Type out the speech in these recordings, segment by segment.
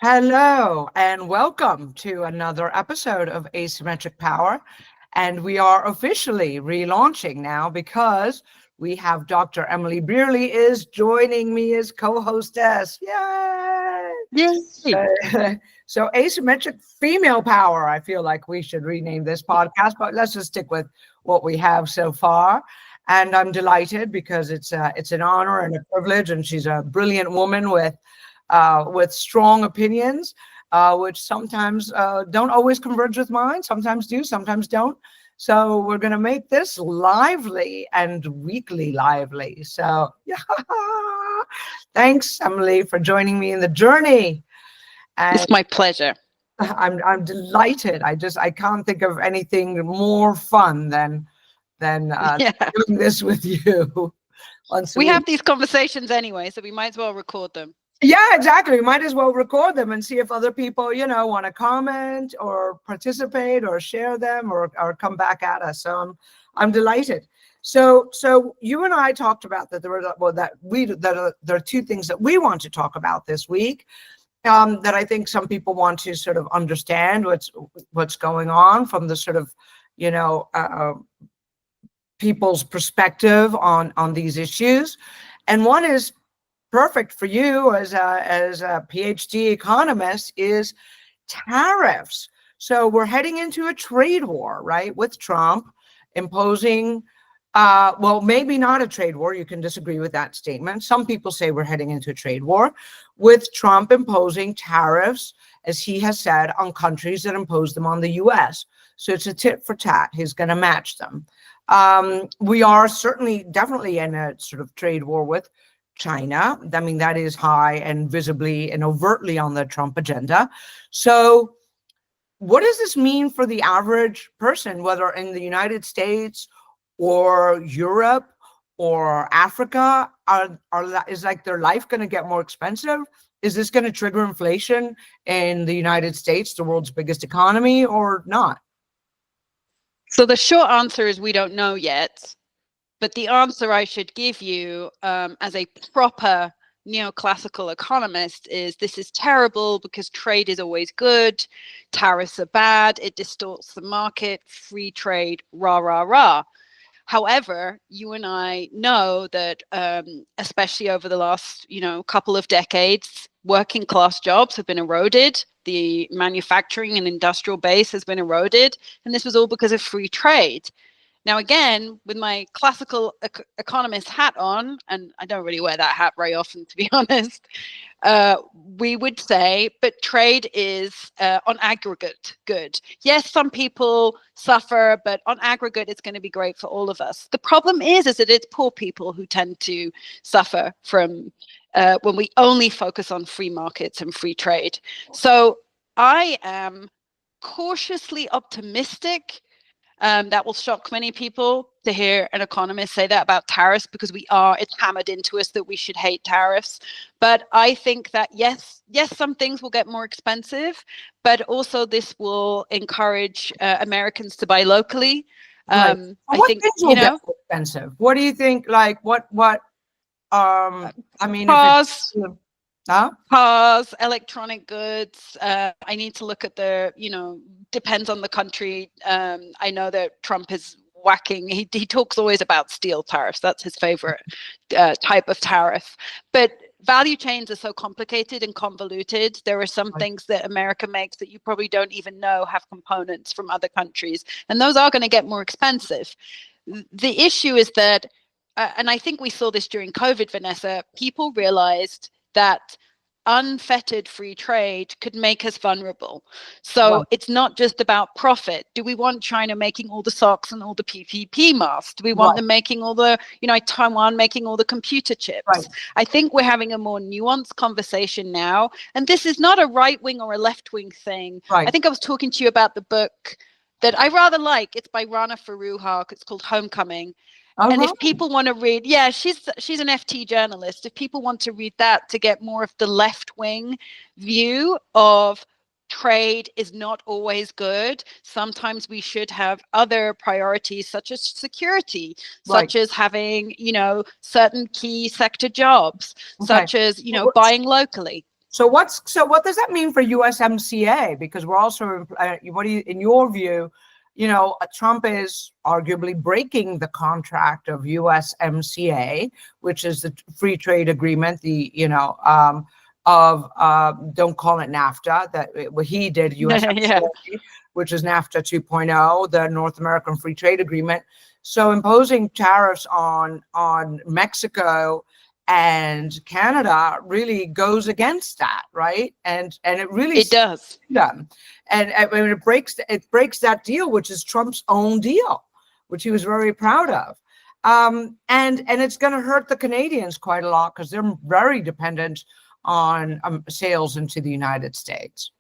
Hello and welcome to another episode of Asymmetric Powe. And we are officially relaunching now because we have Dr. Emily Brearley is joining me as co-hostess. Yay! Yay! So Asymmetric Female Power, I feel like we should rename this podcast, but let's just stick with what we have so far. And I'm delighted because it's an honor and a privilege, and she's a brilliant woman with strong opinions, which sometimes don't always converge with mine, sometimes do, sometimes don't. So we're going to make this lively and weekly lively. So yeah. Thanks, Emily, for joining me in the journey. And It's my pleasure. I'm delighted. I can't think of anything more fun than Yeah. doing this with you. We have these conversations anyway, so we might as well record them. Yeah, exactly. We might as well record them and see if other people, want to comment or participate or share them or come back at us. So I'm delighted. So you and I talked about that there are two things that we want to talk about this week. That I think some people want to sort of understand what's going on from the sort of people's perspective on these issues, and one is perfect for you as a PhD economist is tariffs. So we're heading into a trade war, right, with Trump imposing, well, maybe not a trade war. You can disagree with that statement. Some people say we're heading into a trade war with Trump imposing tariffs, as he has said, on countries that impose them on the US. So it's a tit for tat. He's going to match them. We are definitely in a sort of trade war with China. I mean, that is high and visibly and overtly on the Trump agenda. So what does this mean for the average person, whether in the United States or Europe or Africa? Is like their life going to get more expensive? Is this going to trigger inflation in the United States, the world's biggest economy, or not? So the short answer is we don't know yet. But the answer I should give you as a proper neoclassical economist is this is terrible because trade is always good. Tariffs are bad. It distorts the market. Free trade, rah, rah, rah. However, you and I know that especially over the last, couple of decades, working class jobs have been eroded. The manufacturing and industrial base has been eroded. And this was all because of free trade. Now, again, with my classical economist hat on, and I don't really wear that hat very often, to be honest, we would say, but trade is on aggregate good. Yes, some people suffer, but on aggregate, it's going to be great for all of us. The problem is that it's poor people who tend to suffer from when we only focus on free markets and free trade. So I am cautiously optimistic. That will shock many people to hear an economist say that about tariffs, because it's hammered into us that we should hate tariffs. But I think that yes, some things will get more expensive, but also this will encourage Americans to buy locally. Right. What things will get more expensive? What do you think? Like what? I mean, cars, electronic goods. I need to look at depends on the country. I know that Trump is whacking. He talks always about steel tariffs. That's his favorite type of tariff. But value chains are so complicated and convoluted. There are some things that America makes that you probably don't even know have components from other countries. And those are going to get more expensive. The issue is that, and I think we saw this during COVID, Vanessa, people realized that unfettered free trade could make us vulnerable. So it's not just about profit. Do we want China making all the socks and all the PPP masks? Do we want them making all the, Taiwan making all the computer chips? I think we're having a more nuanced conversation now. And this is not a right wing or a left wing thing. I think I was talking to you about the book that I rather like. It's by Rana Faruhak. It's called Homecoming. And if people want to read, she's an FT journalist. If people want to read that to get more of the left-wing view of trade is not always good. Sometimes we should have other priorities such as security, such as having, certain key sector jobs, such as, buying locally. So what does that mean for USMCA? Because we're also, what do you, in your view, Trump is arguably breaking the contract of USMCA, which is the free trade agreement, don't call it NAFTA, what he did, USMCA, Yeah. which is NAFTA 2.0, the North American Free Trade Agreement. So imposing tariffs on Mexico and Canada really goes against that, right? And it really does. them. And I mean, it breaks that deal, which is Trump's own deal, which he was very proud of. And it's going to hurt the Canadians quite a lot because they're very dependent on sales into the United States.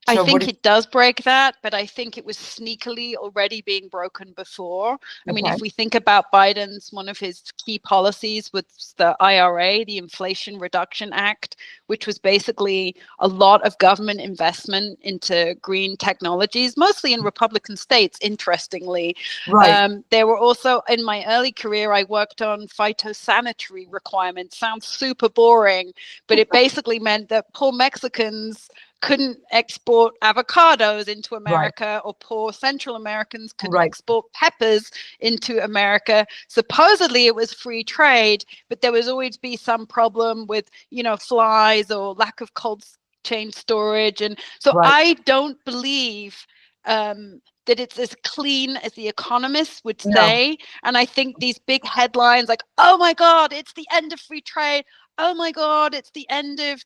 I think it does break that, but I think it was sneakily already being broken before. I mean, if we think about Biden's, one of his key policies was the IRA, the Inflation Reduction Act, which was basically a lot of government investment into green technologies, mostly in Republican states, interestingly. Right. There were also, in my early career, I worked on phytosanitary requirements. Sounds super boring, but it basically meant that poor Mexicans couldn't export avocados into America, or poor Central Americans couldn't export peppers into America. Supposedly it was free trade, but there was always be some problem with, flies or lack of cold chain storage. And so I don't believe that it's as clean as the economists would say. No. And I think these big headlines like, oh my God, it's the end of free trade. Oh my God, it's the end of,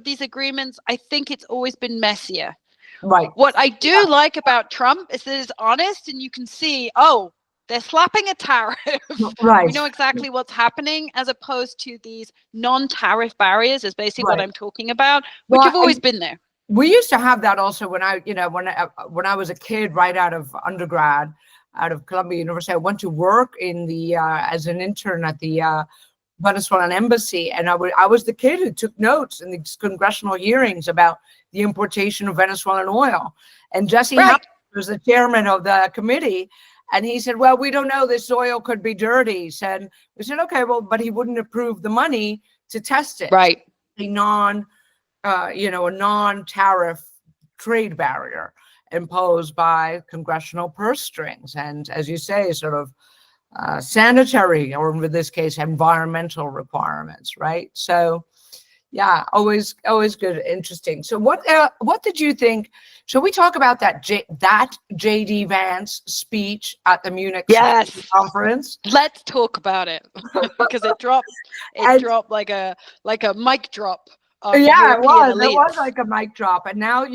these agreements. I think it's always been messier. Right. What I do like about Trump is that it's honest, and you can see, oh, they're slapping a tariff. Right. We know exactly what's happening, as opposed to these non-tariff barriers is basically what I'm talking about, which have always been there. We used to have that also when I was a kid, right out of undergrad, out of Columbia University. I went to work in the as an intern at the Venezuelan embassy, and I was the kid who took notes in these congressional hearings about the importation of Venezuelan oil. And Jesse Helms was the chairman of the committee, and he said, "Well, we don't know. This oil could be dirty." We said, "Okay, well," but he wouldn't approve the money to test it. Right. A non-tariff trade barrier imposed by congressional purse strings, and as you say, sort of sanitary, or in this case, environmental requirements, right? So, yeah, always good, interesting. So, what did you think? Shall we talk about that J.D. Vance speech at the Munich conference? Let's talk about it because it dropped like a mic drop. Yeah, it was like a mic drop. And now,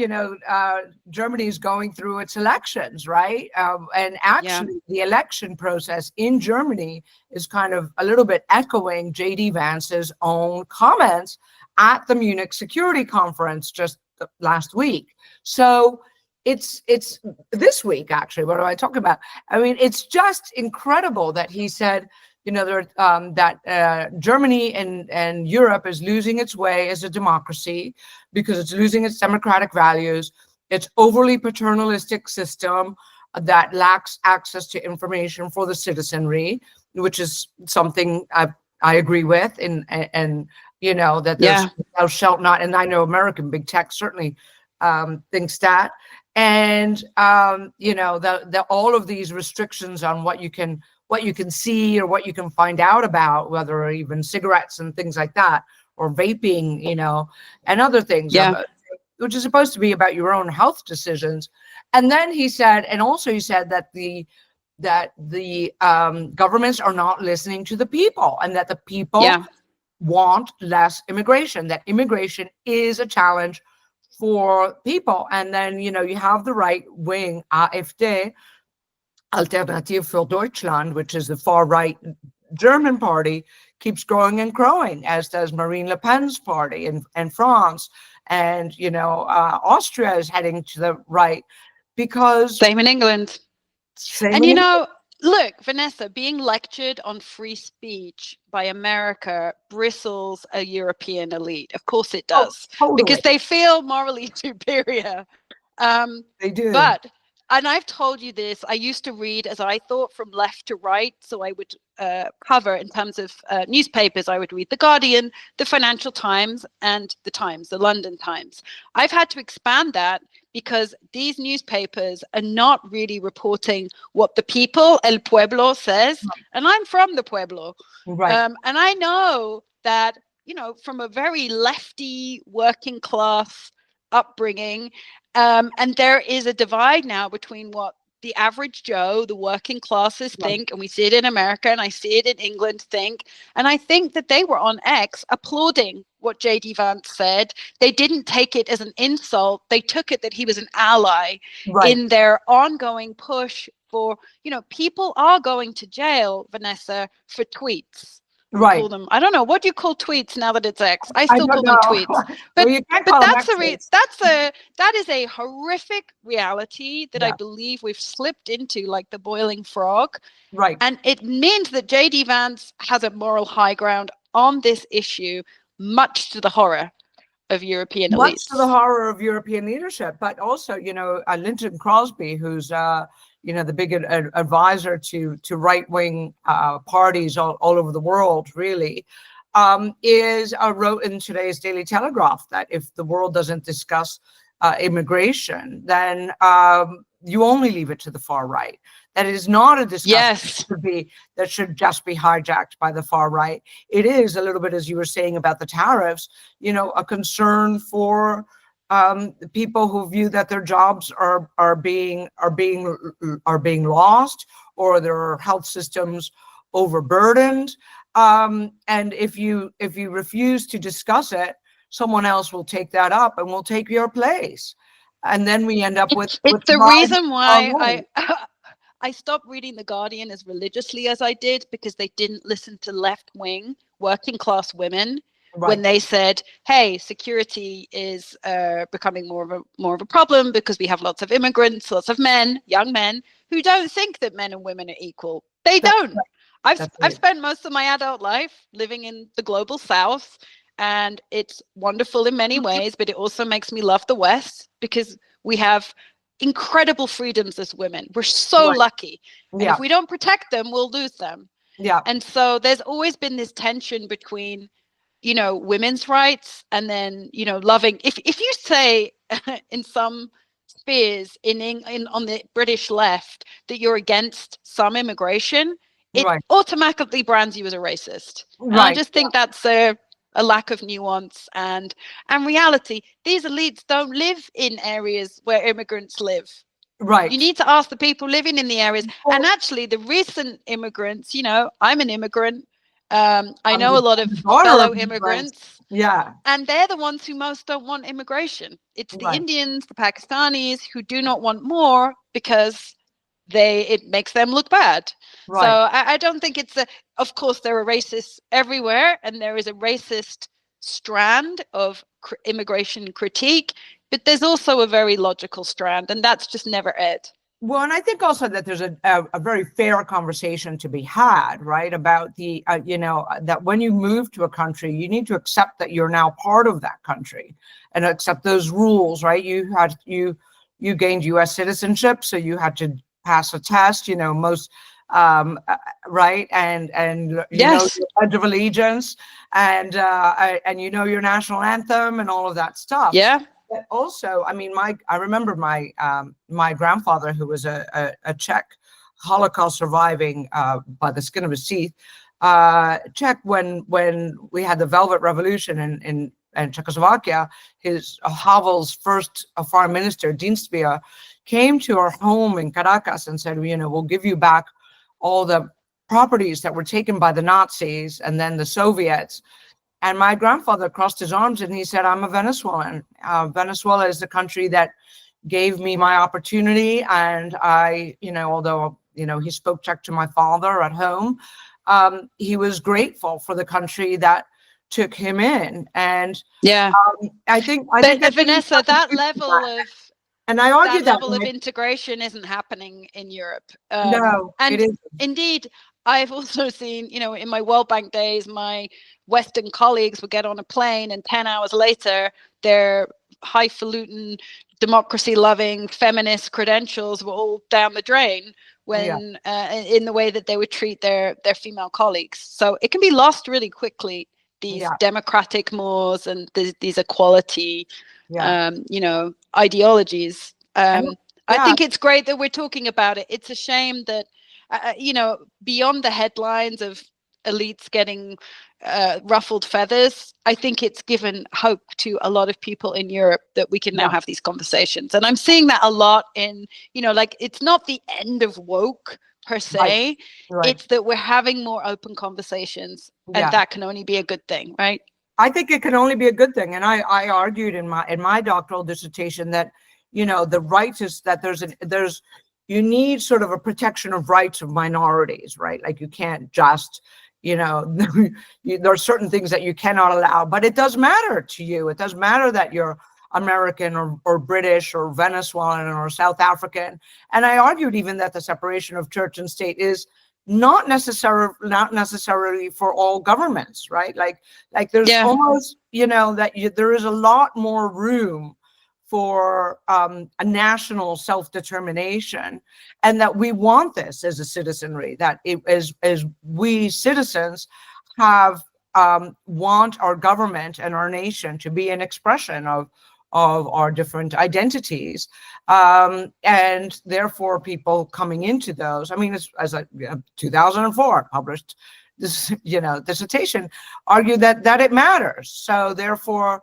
Germany is going through its elections, right? And actually, the election process in Germany is kind of a little bit echoing J.D. Vance's own comments at the Munich Security Conference just last week. So it's this week, actually. What am I talking about? I mean, it's just incredible that he said, that Germany and Europe is losing its way as a democracy because it's losing its democratic values. It's overly paternalistic system that lacks access to information for the citizenry, which is something I agree with. And that there's thou shalt not. And I know American big tech certainly thinks that. And all of these restrictions on what you can see or what you can find out about, whether even cigarettes and things like that, or vaping, and other things, which is supposed to be about your own health decisions. And then he said that the governments are not listening to the people, and that the people want less immigration, that immigration is a challenge for people. And then, you have the right wing, AfD, Alternative für Deutschland, which is the far-right German party, keeps growing and growing, as does Marine Le Pen's party in France. And, Austria is heading to the right because... Same in England. Look, Vanessa, being lectured on free speech by America bristles a European elite. Of course it does. Oh, totally. Because they feel morally superior. They do. But... And I've told you this, I used to read, as I thought, from left to right. So I would cover in terms of newspapers. I would read The Guardian, The Financial Times, and The Times, the London Times. I've had to expand that because these newspapers are not really reporting what the people, el pueblo, says. And I'm from the pueblo. Right. And I know that, from a very lefty working class upbringing, and there is a divide now between what the average Joe, the working classes think, and we see it in America, and I see it in England think. And I think that they were on X applauding what J.D. Vance said. They didn't take it as an insult. They took it that he was an ally in their ongoing push for, people are going to jail, Vanessa, for tweets. Right. Call them, I don't know, what do you call tweets now that it's X? I still call them tweets. But, well, you can't but call them that is a horrific reality that I believe we've slipped into like the boiling frog. Right. And it means that J.D. Vance has a moral high ground on this issue, much to the horror of European elites. Much to the horror of European leadership. But also, Linton Crosby, who's the big advisor to right-wing parties all over the world, really, wrote in today's Daily Telegraph that if the world doesn't discuss immigration, then you only leave it to the far right. That it is not a discussion that should just be hijacked by the far right. It is a little bit, as you were saying about the tariffs, a concern for people who view that their jobs are being lost, or their health systems overburdened. And if you refuse to discuss it, someone else will take that up and will take your place. And then we end up with the reason why I stopped reading The Guardian as religiously as I did, because they didn't listen to left-wing working class women when they said, hey, security is becoming more of a problem because we have lots of immigrants, lots of men, young men, who don't think that men and women are equal. They don't. I've spent most of my adult life living in the global South, and it's wonderful in many ways, but it also makes me love the West because we have incredible freedoms as women. We're so lucky. And if we don't protect them, we'll lose them. Yeah. And so there's always been this tension between, women's rights and then, loving. If you say in some spheres on the British left that you're against some immigration, it automatically brands you as a racist. And I just think that's a lack of nuance and reality. These elites don't live in areas where immigrants live. Right. You need to ask the people living in the areas. And actually, the recent immigrants, I'm an immigrant. I know a lot of fellow immigrants. Yeah. And they're the ones who most don't want immigration. It's the Indians, the Pakistanis who do not want more because it makes them look bad. Right. So I don't think of course there are racists everywhere, and there is a racist strand of immigration critique, but there's also a very logical strand, and that's just never aired. Well, and I think also that there's a very fair conversation to be had, right, about the, that when you move to a country, you need to accept that you're now part of that country and accept those rules, right? You gained U.S. citizenship, so you had to pass a test, most, right, and your Pledge of Allegiance, and your national anthem and all of that stuff. Yeah. But also, I mean, I remember my grandfather, who was a Czech Holocaust surviving by the skin of his teeth, Czech, when we had the Velvet Revolution in Czechoslovakia, Havel's first foreign minister, Dienstbier, came to our home in Caracas and said, we'll give you back all the properties that were taken by the Nazis and then the Soviets. And my grandfather crossed his arms and he said, I'm a Venezuelan. Venezuela is the country that gave me my opportunity. And I, although, he spoke Czech to my father at home, he was grateful for the country that took him in. And I think Vanessa, that level of, and I argue that level of integration isn't happening in Europe. No, and it isn't. Indeed, I've also seen, in my World Bank days, my Western colleagues would get on a plane and 10 hours later, their highfalutin, democracy-loving, feminist credentials were all down the drain. when in the way that they would treat their female colleagues. So it can be lost really quickly, these democratic mores and these equality ideologies. I think it's great that we're talking about it. It's a shame that beyond the headlines of elites getting ruffled feathers, I think it's given hope to a lot of people in Europe that we can now have these conversations. And I'm seeing that a lot in, like, it's not the end of woke per se. Right. It's that we're having more open conversations, and that can only be a good thing, right? I think it can only be a good thing. And I argued in my doctoral dissertation that, the right is that you need sort of a protection of rights of minorities, right? Like, you can't just, there are certain things that you cannot allow, but it does matter to you. It does matter that you're American or British or Venezuelan or South African. And I argued even that the separation of church and state is not necessarily for all governments, right? Like there's almost, there is a lot more room for a national self-determination, and that we want this as a citizenry, that as we citizens have want our government and our nation to be an expression of our different identities, and therefore people coming into those. I mean, as a 2004 published this dissertation argued that it matters. So therefore,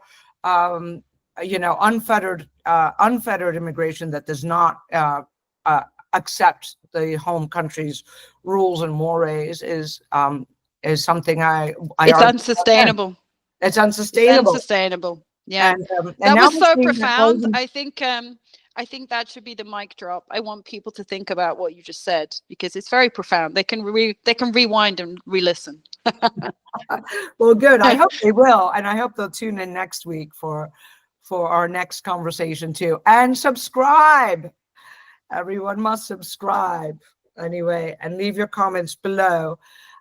unfettered immigration that does not accept the home country's rules and mores is something it's unsustainable. It's unsustainable. It's unsustainable. Yeah, and that was so profound. I think that should be the mic drop. I want people to think about what you just said, because it's very profound. They can rewind and re-listen. Well, good. I hope they will, and I hope they'll tune in next week for our next conversation too. And subscribe. Everyone must subscribe anyway, and leave your comments below.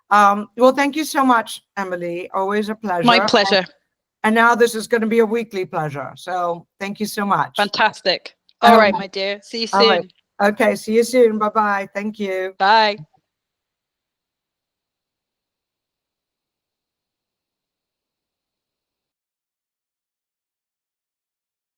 Well, thank you so much, Emily. Always a pleasure. My pleasure. And now this is going to be a weekly pleasure. So thank you so much. Fantastic. All right, my dear. See you soon. All right. Okay. See you soon. Bye-bye. Thank you. Bye.